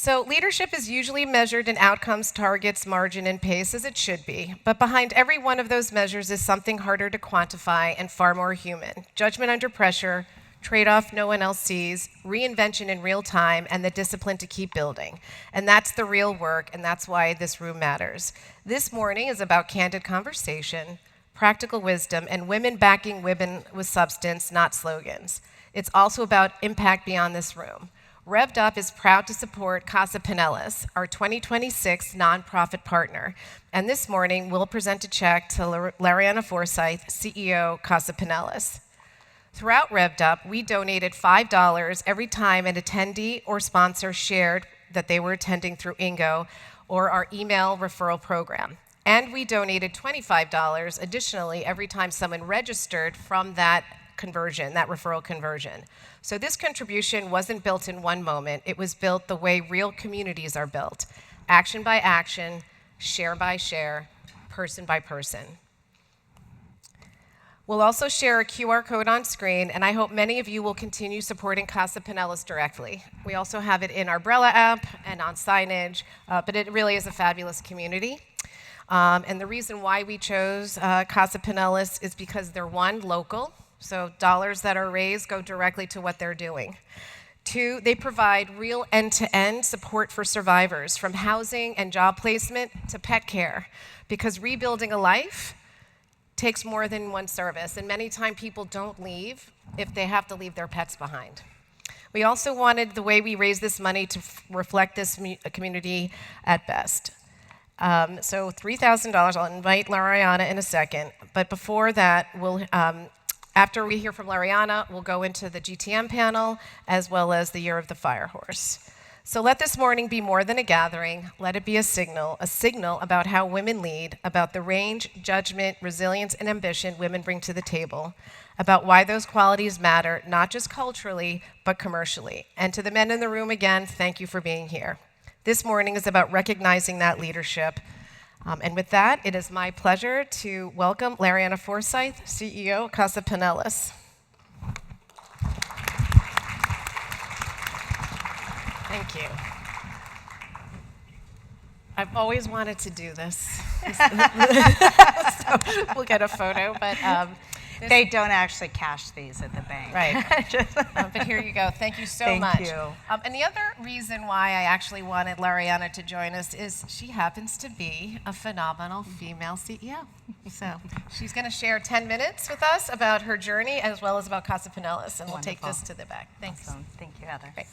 So leadership is usually measured in outcomes, targets, margin, and pace, as it should be. But behind every one of those measures is something harder to quantify and far more human. Judgment under pressure, trade-off no one else sees, reinvention in real time, and the discipline to keep building. And that's the real work, and that's why this room matters. This morning is about candid conversation, practical wisdom, and women backing women with substance, not slogans. It's also about impact beyond this room. Revved Up is proud to support CASA Pinellas, our 2026 nonprofit partner. And this morning, we'll present a check to Lariana Forsyth, CEO, CASA Pinellas. Throughout Revved Up, we donated $5 every time an attendee or sponsor shared that they were attending through Ingo or our email referral program. And we donated $25 additionally every time someone registered from that conversion, that referral conversion. So this contribution wasn't built in one moment. It was built the way real communities are built, action by action, share by share, person by person. We'll also share a QR code on screen, and I hope many of you will continue supporting CASA Pinellas directly. We also have it in our Brella app and on signage, but it really is a fabulous community. And the reason why we chose CASA Pinellas is because they're one, local, so dollars that are raised go directly to what they're doing. Two, they provide real end-to-end support for survivors, from housing and job placement to pet care, because rebuilding a life takes more than one service, and many times people don't leave if they have to leave their pets behind. We also wanted the way we raise this money to reflect this community at best. So $3,000, I'll invite Lariana in a second, but before that, after we hear from Lariana, we'll go into the GTM panel as well as the Year of the Fire Horse. So let this morning be more than a gathering. Let it be a signal about how women lead, about the range, judgment, resilience, and ambition women bring to the table, about why those qualities matter, not just culturally, but commercially. And to the men in the room again, thank you for being here. This morning is about recognizing that leadership. And with that, it is my pleasure to welcome Lariana Forsyth, CEO, CASA Pinellas. Thank you. I've always wanted to do this. So we'll get a photo, but they don't actually cash these at the bank. Right. But here you go. Thank you so much. Thank you. And the other reason why I actually wanted Lariana to join us is she happens to be a phenomenal female CEO. So she's going to share 10 minutes with us about her journey as well as about CASA Pinellas, and we'll take this to the back. Thanks. Awesome. Thank you, Heather. Great.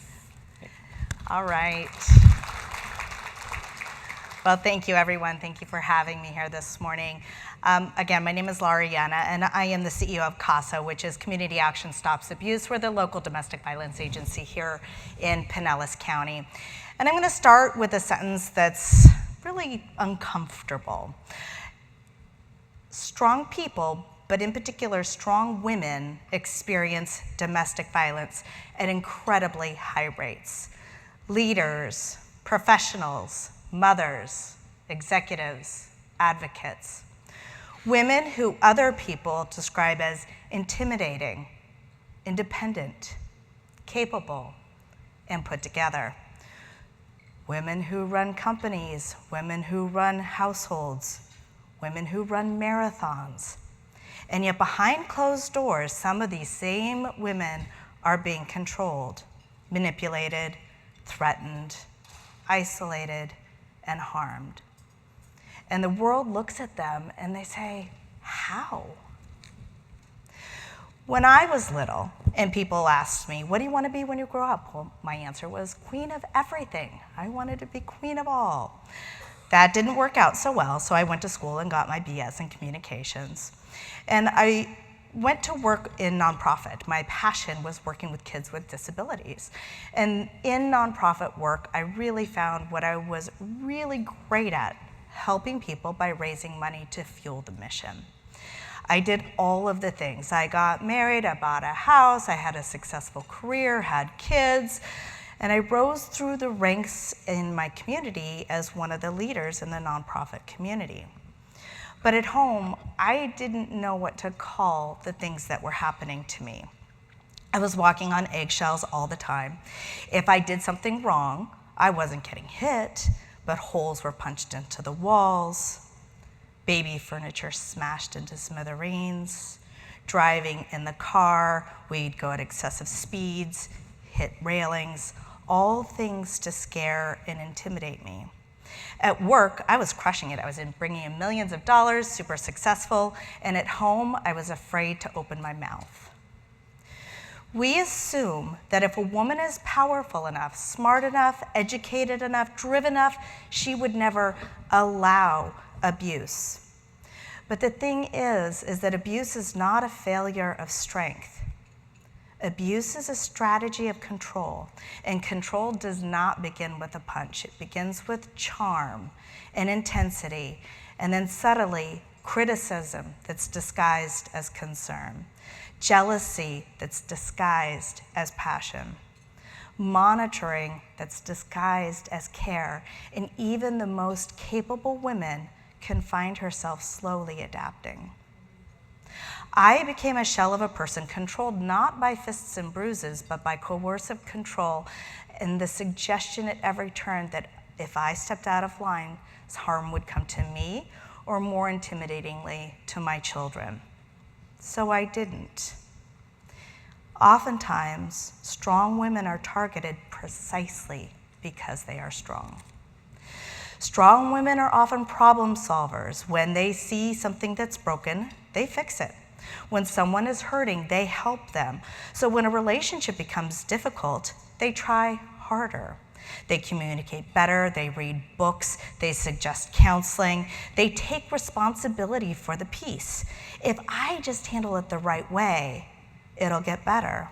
All right. Well, thank you, everyone. Thank you for having me here this morning. Again, my name is Lariana, and I am the CEO of CASA, which is Community Action Stops Abuse. We're the local domestic violence agency here in Pinellas County. And I'm going to start with a sentence that's really uncomfortable. Strong people, but in particular strong women, experience domestic violence at incredibly high rates. Leaders, professionals, mothers, executives, advocates. Women who other people describe as intimidating, independent, capable, and put together. Women who run companies, women who run households, women who run marathons. And yet behind closed doors, some of these same women are being controlled, manipulated, threatened, isolated, and harmed. And the world looks at them and they say, how? When I was little and people asked me, what do you want to be when you grow up? Well, my answer was queen of everything. I wanted to be queen of all. That didn't work out so well, so I went to school and got my BS in communications. And I went to work in nonprofit. My passion was working with kids with disabilities. And in nonprofit work, I really found what I was really great at, helping people by raising money to fuel the mission. I did all of the things. I got married, I bought a house, I had a successful career, had kids, and I rose through the ranks in my community as one of the leaders in the nonprofit community. But at home, I didn't know what to call the things that were happening to me. I was walking on eggshells all the time. If I did something wrong, I wasn't getting hit, but holes were punched into the walls, baby furniture smashed into smithereens. Driving in the car, we'd go at excessive speeds, hit railings, all things to scare and intimidate me. At work, I was crushing it. I was bringing in millions of dollars, super successful, and at home, I was afraid to open my mouth. We assume that if a woman is powerful enough, smart enough, educated enough, driven enough, she would never allow abuse. But the thing is that abuse is not a failure of strength. Abuse is a strategy of control, and control does not begin with a punch. It begins with charm and intensity, and then subtly, criticism that's disguised as concern, jealousy that's disguised as passion, monitoring that's disguised as care, and even the most capable women can find herself slowly adapting. I became a shell of a person controlled not by fists and bruises, but by coercive control and the suggestion at every turn that if I stepped out of line, harm would come to me, or more intimidatingly, to my children. So I didn't. Oftentimes, strong women are targeted precisely because they are strong. Strong women are often problem solvers. When they see something that's broken, they fix it. When someone is hurting, they help them. So when a relationship becomes difficult, they try harder. They communicate better, they read books, they suggest counseling, they take responsibility for the peace. If I just handle it the right way, it'll get better.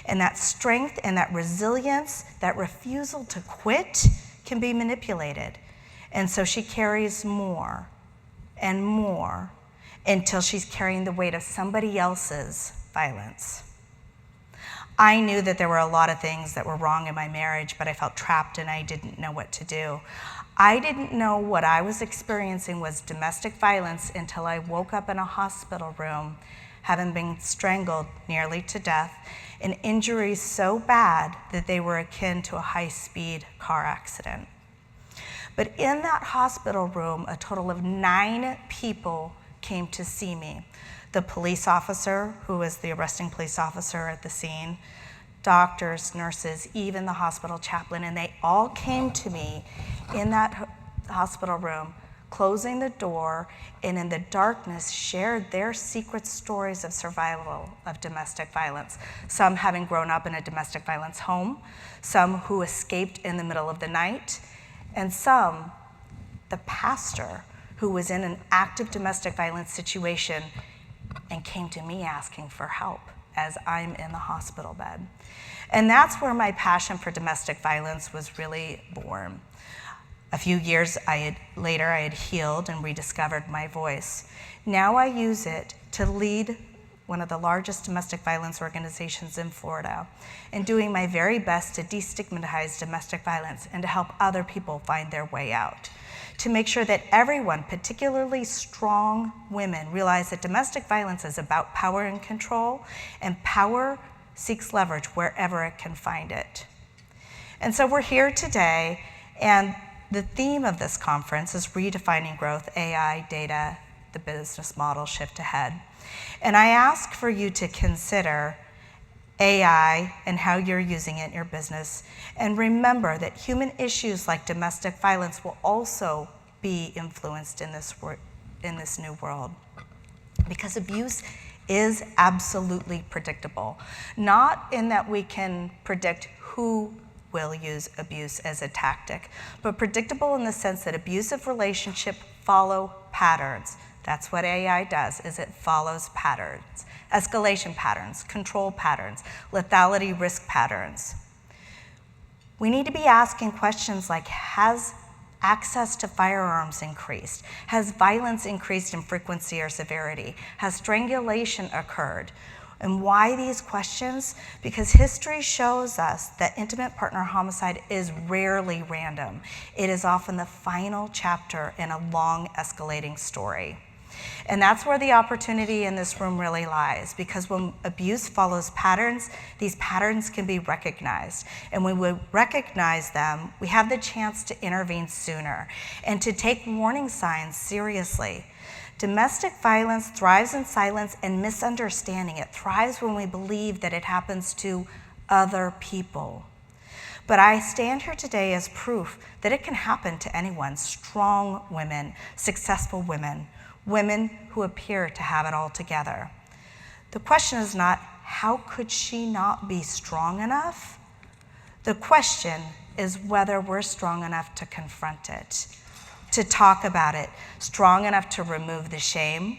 And that strength and that resilience, that refusal to quit, can be manipulated. And so she carries more and more until she's carrying the weight of somebody else's violence. I knew that there were a lot of things that were wrong in my marriage, but I felt trapped and I didn't know what to do. I didn't know what I was experiencing was domestic violence until I woke up in a hospital room, having been strangled nearly to death, and injuries so bad that they were akin to a high-speed car accident. But in that hospital room, a total of 9 people came to see me. The police officer, who was the arresting police officer at the scene, doctors, nurses, even the hospital chaplain, and they all came to me in that hospital room, closing the door, and in the darkness shared their secret stories of survival of domestic violence. Some having grown up in a domestic violence home, some who escaped in the middle of the night, and some, the pastor, who was in an active domestic violence situation and came to me asking for help as I'm in the hospital bed. And that's where my passion for domestic violence was really born. A few years later, I had healed and rediscovered my voice. Now I use it to lead one of the largest domestic violence organizations in Florida, and doing my very best to destigmatize domestic violence and to help other people find their way out. To make sure that everyone, particularly strong women, realize that domestic violence is about power and control, and power seeks leverage wherever it can find it. And so we're here today, and the theme of this conference is Redefining Growth, AI, Data, the Business Model Shift Ahead. And I ask for you to consider AI and how you're using it in your business. And remember that human issues like domestic violence will also be influenced in this new world. Because abuse is absolutely predictable. Not in that we can predict who will use abuse as a tactic, but predictable in the sense that abusive relationships follow patterns. That's what AI does, is it follows patterns. Escalation patterns, control patterns, lethality risk patterns. We need to be asking questions like, has access to firearms increased? Has violence increased in frequency or severity? Has strangulation occurred? And why these questions? Because history shows us that intimate partner homicide is rarely random. It is often the final chapter in a long escalating story. And that's where the opportunity in this room really lies, because when abuse follows patterns, these patterns can be recognized. And when we recognize them, we have the chance to intervene sooner and to take warning signs seriously. Domestic violence thrives in silence and misunderstanding. It thrives when we believe that it happens to other people. But I stand here today as proof that it can happen to anyone: strong women, successful women, women who appear to have it all together. The question is not, how could she not be strong enough? The question is whether we're strong enough to confront it, to talk about it, strong enough to remove the shame,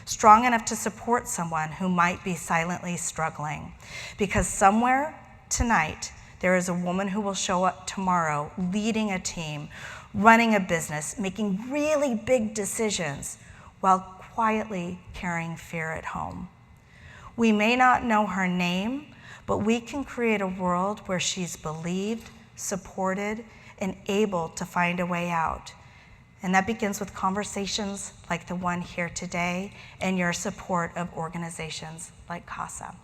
strong enough to support someone who might be silently struggling. Because somewhere tonight, there is a woman who will show up tomorrow leading a team, running a business, making really big decisions while quietly carrying fear at home. We may not know her name, but we can create a world where she's believed, supported, and able to find a way out. And that begins with conversations like the one here today and your support of organizations like CASA.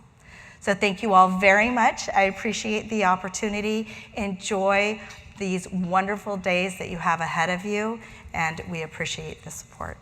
So thank you all very much. I appreciate the opportunity. Enjoy these wonderful days that you have ahead of you, and we appreciate the support.